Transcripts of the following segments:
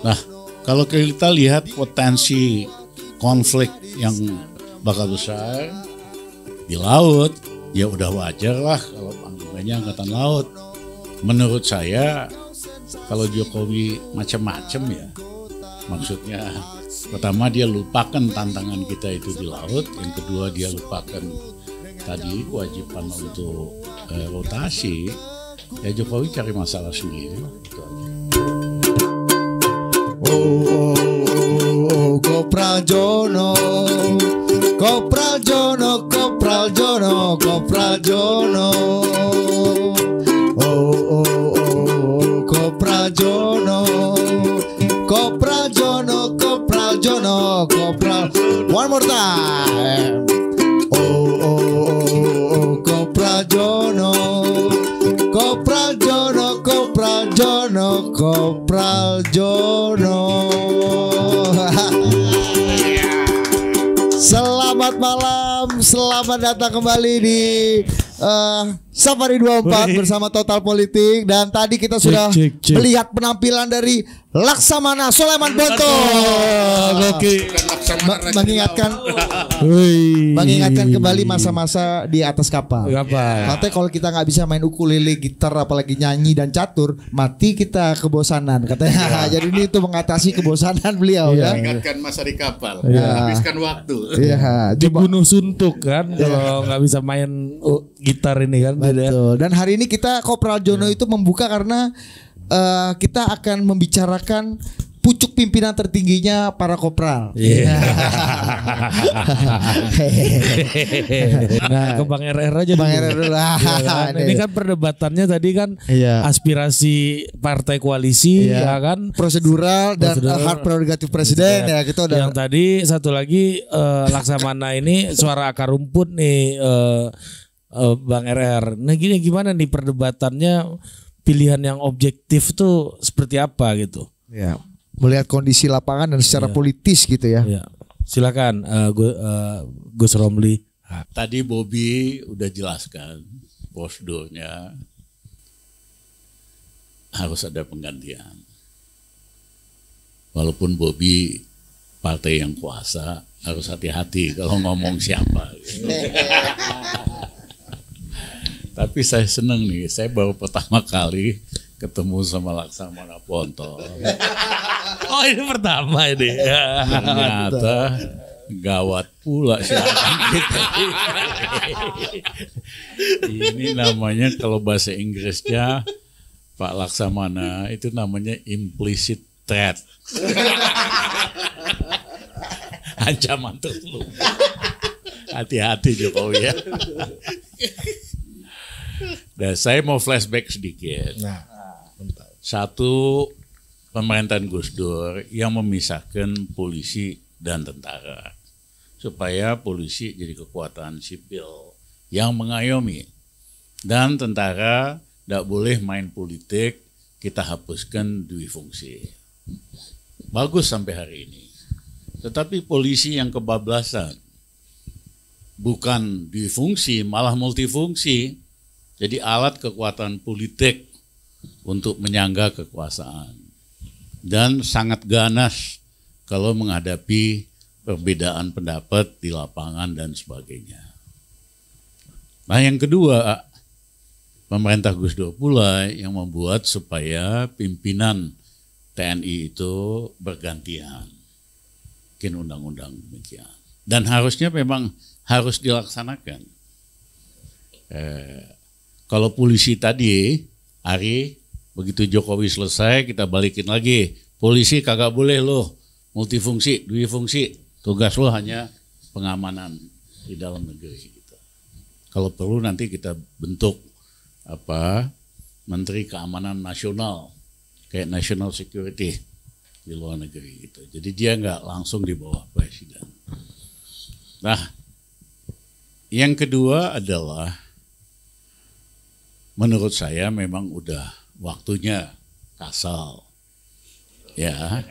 Nah, kalau kita lihat potensi konflik yang bakal besar di laut, ya udah wajar lah kalau panglimanya angkatan laut. Menurut saya kalau Jokowi macam-macam ya, maksudnya pertama dia lupakan tantangan kita itu di laut, yang kedua dia lupakan tadi kewajiban untuk rotasi, ya Jokowi cari masalah sendiri itu aja. Kopral Jono, Kopral Jono, Kopral Jono, Kopral Jono. Kopral Jono, Kopral Jono, Kopral Jono, Kopral. One more time. Kopral Jono, Kopral Jono, Kopral Jono, Kopral Jono. Selamat malam, selamat datang kembali di Safari 24 bersama Total Politik. Dan tadi kita sudah melihat penampilan dari Laksamana Soleman Ponto. Mengingatkan kembali masa-masa di atas kapal. Katanya kalau kita nggak bisa main ukulele, gitar, apalagi nyanyi dan catur, mati kita kebosanan katanya. Jadi ini itu mengatasi kebosanan beliau ya. Ingatkan masa di kapal, habiskan waktu. Dibunuh suntuk kan kalau nggak bisa main gitar ini kan. Betul. Dan hari ini kita Kopral Jono itu membuka karena kita akan membicarakan pucuk pimpinan tertingginya para kopral. Nah, ke Bang RR aja Bang dulu. RR lah. Ini kan perdebatannya tadi kan aspirasi partai koalisi ya kan, prosedural dan hak prerogatif presiden ya gitu. Yang tadi satu lagi Laksamana ini suara akar rumput nih Bang RR. Nah gini, gimana nih perdebatannya, pilihan yang objektif tuh seperti apa gitu? Ya, melihat kondisi lapangan dan secara politis gitu ya. Silakan Gus Romli. Tadi Bobby udah jelaskan prosedurnya, harus ada penggantian. Walaupun Bobby partai yang kuasa, harus hati-hati kalau ngomong siapa. Gitu. Tapi saya senang nih, saya baru pertama kali ketemu sama Laksamana Ponto. Oh ini pertama ini. Ternyata gawat pula siaran kita. Ini namanya kalau bahasa Inggrisnya Pak Laksamana itu namanya implicit threat. Ancaman terselubung. Hati-hati Jokowi ya. Dan saya mau flashback sedikit. Satu, pemerintahan Gus Dur yang memisahkan polisi dan tentara supaya polisi jadi kekuatan sipil yang mengayomi dan tentara tidak boleh main politik, kita hapuskan dui fungsi. Bagus sampai hari ini. Tetapi polisi yang kebablasan, bukan dui fungsi malah multifungsi. Jadi alat kekuatan politik untuk menyangga kekuasaan. Dan sangat ganas kalau menghadapi perbedaan pendapat di lapangan dan sebagainya. Nah yang kedua, pemerintah Gus Dur pula yang membuat supaya pimpinan TNI itu bergantian. Bikin undang-undang demikian. Dan harusnya memang harus dilaksanakan. Kalau polisi tadi, Ari, begitu Jokowi selesai kita balikin lagi. Polisi kagak boleh loh multifungsi, dui fungsi. Tugas lo hanya pengamanan di dalam negeri. Gitu. Kalau perlu nanti kita bentuk Menteri Keamanan Nasional, kayak National Security di luar negeri. Gitu. Jadi dia nggak langsung di bawah presiden. Nah, yang kedua adalah menurut saya memang udah waktunya kasal. Ya.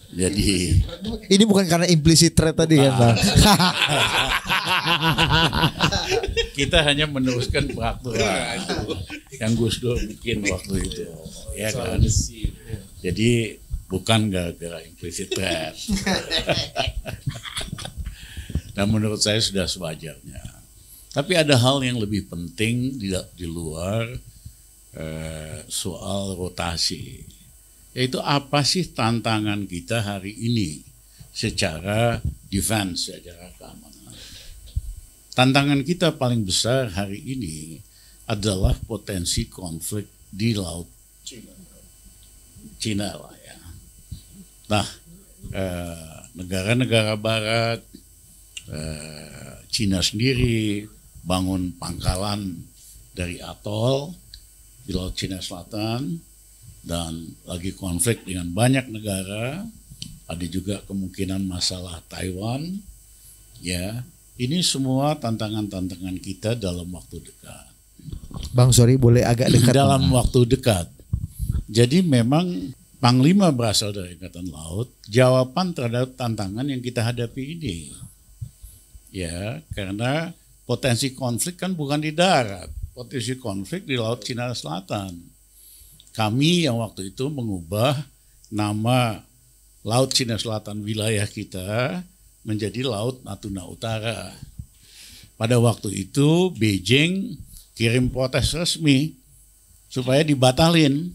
Jadi ini bukan karena implicit threat tadi kan, Bang. Kita hanya meneruskan peraturan yang Gus Dur bikin waktu itu. Ya kan. Jadi bukan gara-gara implicit threat. Dan menurut saya sudah sewajarnya. Tapi ada hal yang lebih penting di luar soal rotasi. Yaitu apa sih tantangan kita hari ini secara defense, secara keamanan. Tantangan kita paling besar hari ini adalah potensi konflik di Laut Cina lah ya. Nah, negara-negara Barat, Cina sendiri bangun pangkalan dari atol di Laut Cina Selatan dan lagi konflik dengan banyak negara. Ada juga kemungkinan masalah Taiwan. Ya, ini semua tantangan-tantangan kita dalam waktu dekat. Bang, sorry boleh agak dekat. Dalam waktu dekat. Jadi memang Panglima berasal dari Angkatan Laut, jawaban terhadap tantangan yang kita hadapi ini. Ya, karena potensi konflik kan bukan di darat, potensi konflik di Laut Cina Selatan. Kami yang waktu itu mengubah nama Laut Cina Selatan wilayah kita menjadi Laut Natuna Utara. Pada waktu itu Beijing kirim protes resmi supaya dibatalin.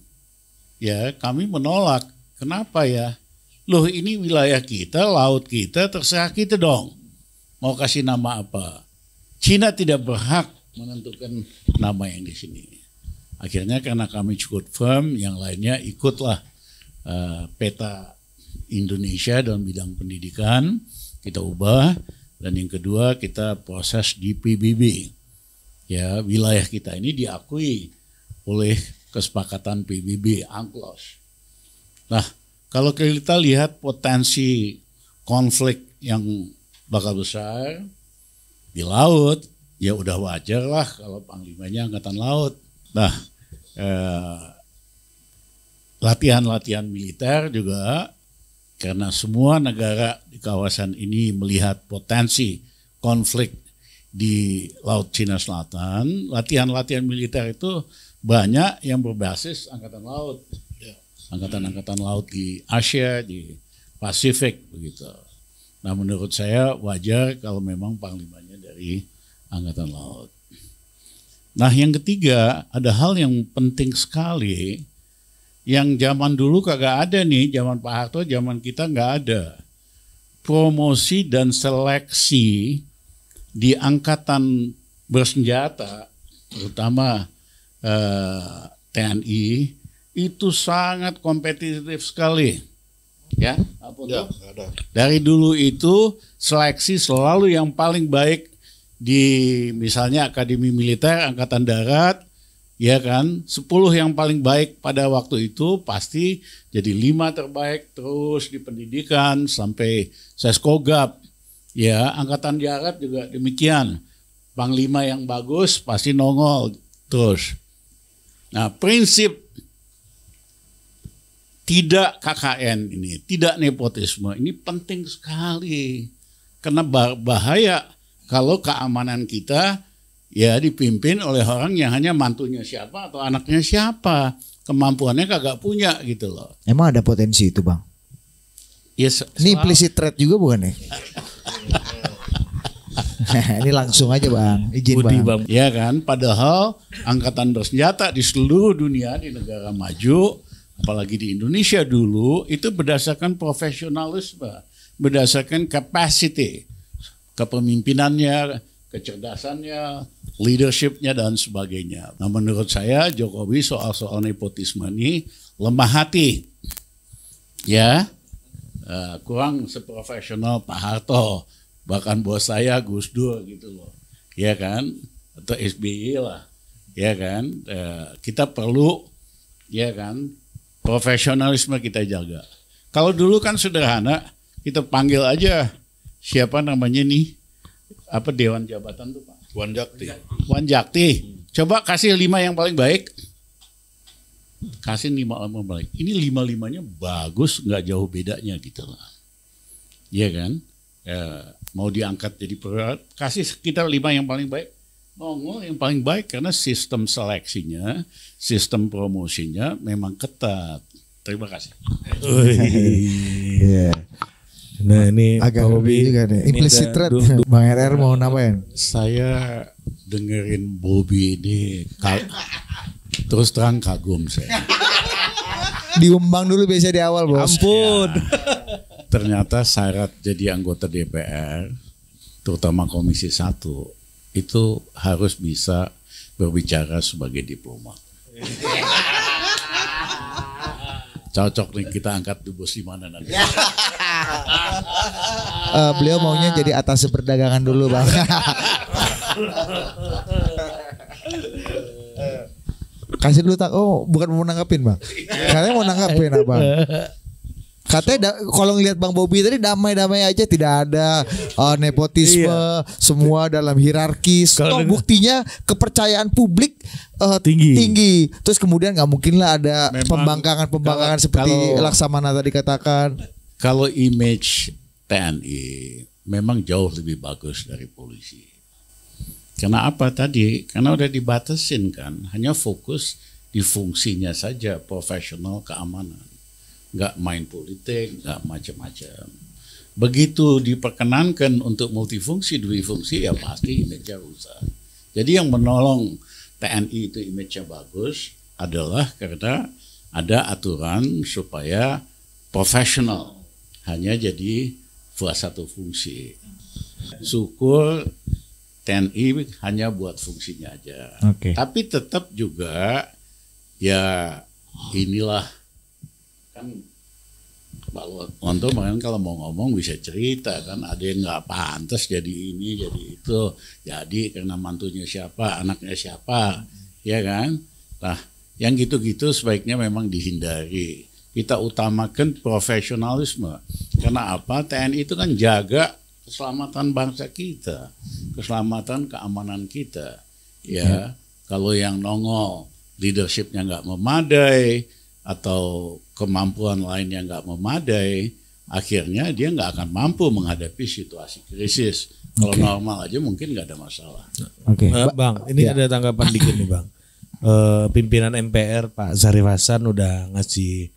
Ya, kami menolak. Kenapa ya? Loh, ini wilayah kita, laut kita, terserah kita dong. Mau kasih nama apa? Cina tidak berhak menentukan nama yang di sini. Akhirnya karena kami cukup firm, yang lainnya ikutlah peta Indonesia dalam bidang pendidikan, kita ubah. Dan yang kedua, kita proses di PBB. Ya, wilayah kita ini diakui oleh kesepakatan PBB UNCLOS. Nah, kalau kita lihat potensi konflik yang bakal besar di laut, ya udah wajar lah kalau panglimanya Angkatan Laut. Nah, latihan-latihan militer juga, karena semua negara di kawasan ini melihat potensi konflik di Laut Cina Selatan, latihan-latihan militer itu banyak yang berbasis Angkatan Laut. Angkatan-angkatan laut di Asia, di Pasifik begitu. Nah, menurut saya wajar kalau memang panglimanya dari Angkatan Laut. Nah, yang ketiga, ada hal yang penting sekali yang zaman dulu kagak ada nih, zaman Pak Harto, zaman kita nggak ada. Promosi dan seleksi di angkatan bersenjata, terutama TNI, itu sangat kompetitif sekali. Ya, Ya, ada. dari dulu itu seleksi selalu yang paling baik di misalnya Akademi Militer Angkatan Darat, ya kan, 10 yang paling baik pada waktu itu pasti jadi 5 terbaik terus di pendidikan sampai Seskogap. Ya, Angkatan Darat juga demikian. Panglima yang bagus pasti nongol terus. Nah, prinsip tidak KKN ini, tidak nepotisme, ini penting sekali. Karena bahaya kalau keamanan kita ya dipimpin oleh orang yang hanya mantunya siapa atau anaknya siapa. Kemampuannya kagak punya gitu loh. Emang ada potensi itu, Bang? Yes, Ini implicit threat juga bukan ya? Ini langsung aja Bang, izin Bang. Ya kan, padahal angkatan bersenjata di seluruh dunia, di negara maju, apalagi di Indonesia dulu, itu berdasarkan profesionalisme, berdasarkan capacity, kepemimpinannya, kecerdasannya, leadershipnya dan sebagainya. Nah, menurut saya Jokowi soal-soal nepotisme ini lemah hati, ya, kurang seprofesional Pak Harto. Bahkan bos saya Gus Dur gitu loh, ya kan, atau SBY lah, ya kan, kita perlu, ya kan, profesionalisme kita jaga. Kalau dulu kan sederhana, kita panggil aja siapa namanya nih, apa Dewan Jabatan tuh Pak? Wan Jakti. Wan Jakti, coba kasih 5 yang paling baik, kasih 5 yang paling baik. Ini 5-5-nya bagus, nggak jauh bedanya gitu lah, ya kan. Ya, mau diangkat jadi perwira, kasih sekitar 5 yang paling baik, nongol yang paling baik karena sistem seleksinya, sistem promosinya memang ketat. Terima kasih. Iya. Nah ini Agak Pak lebih Bobi, juga nih. ini Implicit ada threat. Bang RR mau nambahin? Saya dengerin Bobi ini terus terang kagum saya. Diumbang dulu biasa di awal, Bos. Ampun. Ternyata syarat jadi anggota DPR, terutama Komisi 1, itu harus bisa berbicara sebagai diplomat. Cocok nih kita angkat di bos di mana nanti. Beliau maunya jadi atas perdagangan dulu, Bang. Kasih dulu tak. Oh, bukan mau nanggapin, Bang. Katanya mau nanggapin apa? Katanya kalau ngelihat Bang Bobi tadi damai-damai aja, tidak ada nepotisme, semua dalam hierarkis. Toh buktinya kepercayaan publik tinggi. Terus kemudian nggak mungkin lah ada pembangkangan seperti Laksamana tadi katakan. Kalau image TNI memang jauh lebih bagus dari polisi. Karena apa tadi? Karena udah dibatasin kan, hanya fokus di fungsinya saja, profesional keamanan. Nggak main politik, nggak macam-macam. Begitu diperkenankan untuk multifungsi, duifungsi, ya pasti image-nya rusak. Jadi yang menolong TNI itu image-nya bagus adalah karena ada aturan supaya profesional, hanya jadi satu fungsi. Syukur TNI hanya buat fungsinya aja. Oke. Tapi tetap juga ya inilah kan Pak Lonto kemarin kalau mau ngomong bisa cerita kan, ada yang nggak pantas jadi ini jadi itu, jadi karena mantunya siapa, anaknya siapa, ya kan. Nah yang gitu-gitu sebaiknya memang dihindari. Kita utamakan profesionalisme. Karena apa? TNI itu kan jaga keselamatan bangsa kita, keselamatan keamanan kita. Ya, kalau yang nongol leadershipnya nggak memadai atau kemampuan lainnya nggak memadai, akhirnya dia nggak akan mampu menghadapi situasi krisis. Kalau normal aja mungkin nggak ada masalah. Oke. Bang, ini ada tanggapan dikit nih Bang. Pimpinan MPR Pak Syarif Hasan udah ngasih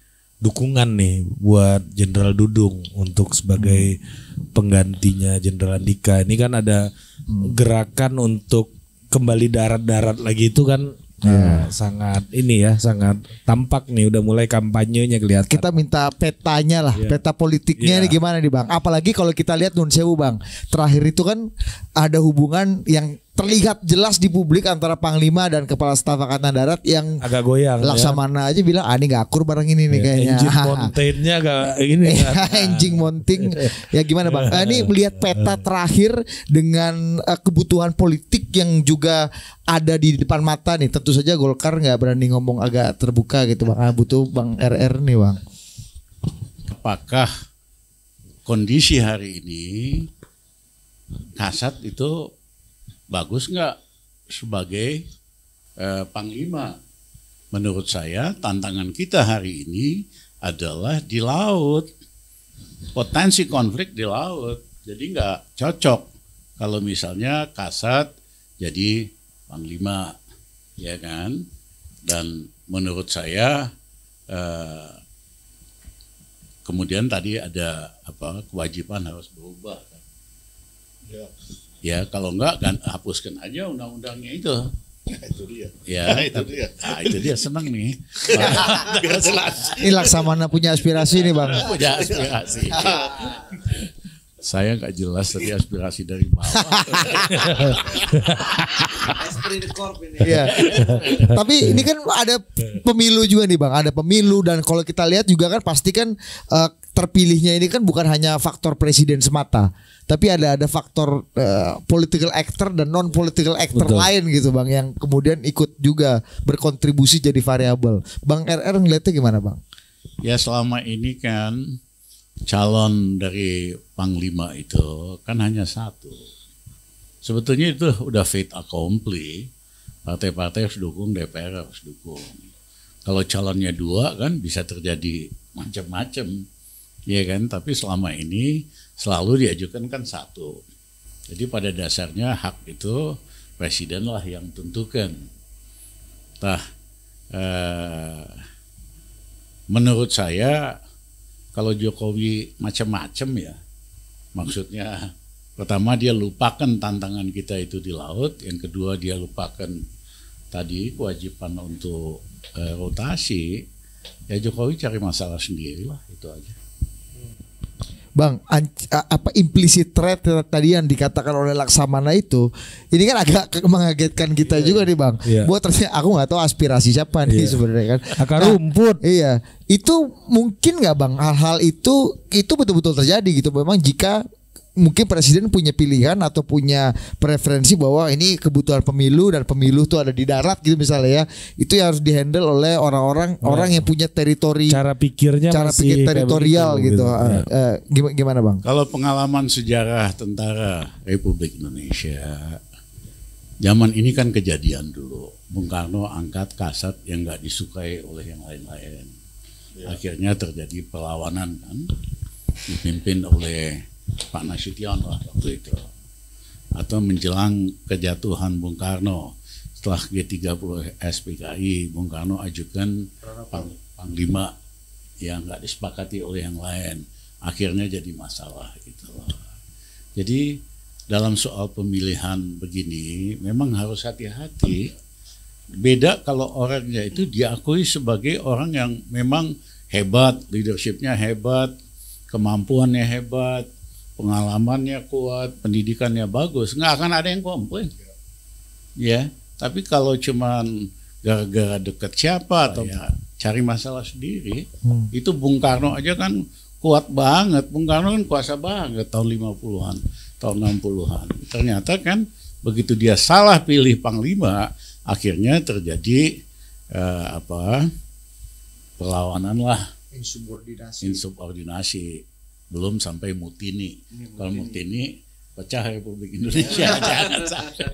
dukungan nih buat Jenderal Dudung untuk sebagai penggantinya Jenderal Andika. Ini kan ada gerakan untuk kembali darat-darat lagi itu kan. Sangat ini ya, sangat tampak nih udah mulai kampanyenya kelihatan. Kita minta petanya lah, peta politiknya nih gimana nih Bang. Apalagi kalau kita lihat Nun Sewu Bang, terakhir itu kan ada hubungan yang terlihat jelas di publik antara Panglima dan Kepala Staf Angkatan Darat yang agak goyang. Laksamana aja bilang ini gak akur bareng ini nih kayaknya. Engine mountainnya agak ini. Engine mounting ya gimana Bang? Ini melihat peta terakhir dengan kebutuhan politik yang juga ada di depan mata nih. Tentu saja Golkar nggak berani ngomong agak terbuka gitu Bang. Butuh Bang RR nih Bang. Apakah kondisi hari ini Kasat itu bagus nggak sebagai Panglima? Menurut saya tantangan kita hari ini adalah di laut, potensi konflik di laut. Jadi nggak cocok kalau misalnya Kasat jadi Panglima, ya kan? Dan menurut saya kemudian tadi ada kewajiban harus berubah. Ya kalau enggak kan hapuskan aja undang-undangnya itu. Itu dia. Ya, itu dia senang nih. Biar jelas. Ini Laksamana punya aspirasi nih Bang. Punya aspirasi. Saya nggak jelas tadi aspirasi dari bawah. Iya. Tapi ini kan ada pemilu juga nih Bang, ada pemilu dan kalau kita lihat juga kan pasti kan terpilihnya ini kan bukan hanya faktor presiden semata, tapi ada faktor political actor dan non political actor lain gitu Bang yang kemudian ikut juga berkontribusi jadi variabel. Bang RR ngeliatnya gimana Bang? Ya selama ini kan calon dari Panglima itu kan hanya satu. Sebetulnya itu udah fait accompli. Partai-partai harus dukung, DPR harus dukung. Kalau calonnya dua kan bisa terjadi macam-macam, ya kan? Tapi selama ini selalu diajukan kan satu. Jadi pada dasarnya hak itu presiden lah yang tentukan. Nah, menurut saya kalau Jokowi macam-macam ya, maksudnya pertama dia lupakan tantangan kita itu di laut, yang kedua dia lupakan tadi kewajiban untuk rotasi, ya Jokowi cari masalah sendiri lah, itu aja. Bang, apa implisit threat tadi yang dikatakan oleh Laksamana itu, ini kan agak mengagetkan kita juga nih Bang. Buat ternyata aku nggak tahu aspirasi siapa nih sebenarnya kan. Akar rumput. Iya, itu mungkin nggak Bang hal-hal itu betul-betul terjadi gitu. Memang jika mungkin presiden punya pilihan atau punya preferensi bahwa ini kebutuhan pemilu dan pemilu tuh ada di darat gitu misalnya ya, itu yang harus dihandle oleh orang-orang yang punya teritori, cara pikir teritorial gitu. Gimana Bang? Kalau pengalaman sejarah tentara Republik Indonesia, zaman ini kan kejadian dulu. Bung Karno angkat kasat yang nggak disukai oleh yang lain-lain. Akhirnya terjadi perlawanan kan, dipimpin oleh Pak Nasution lah waktu itu. Atau menjelang kejatuhan Bung Karno, setelah G30 SPKI, Bung Karno ajukan Panglima yang nggak disepakati oleh yang lain. Akhirnya jadi masalah gitu loh. Jadi dalam soal pemilihan begini memang harus hati-hati. Beda kalau orangnya itu diakui sebagai orang yang memang hebat, leadershipnya hebat, kemampuannya hebat, pengalamannya kuat, pendidikannya bagus, nggak akan ada yang komplain. Ya, tapi kalau cuman gara-gara deket siapa atau cari masalah sendiri, itu Bung Karno aja kan kuat banget. Bung Karno kan kuasa banget tahun 50-an, tahun 60-an. Ternyata kan begitu dia salah pilih panglima, akhirnya terjadi perlawanan lah, insubordinasi. Belum sampai mutini. Kalau mutini pecah Republik Indonesia. Jangan sampai.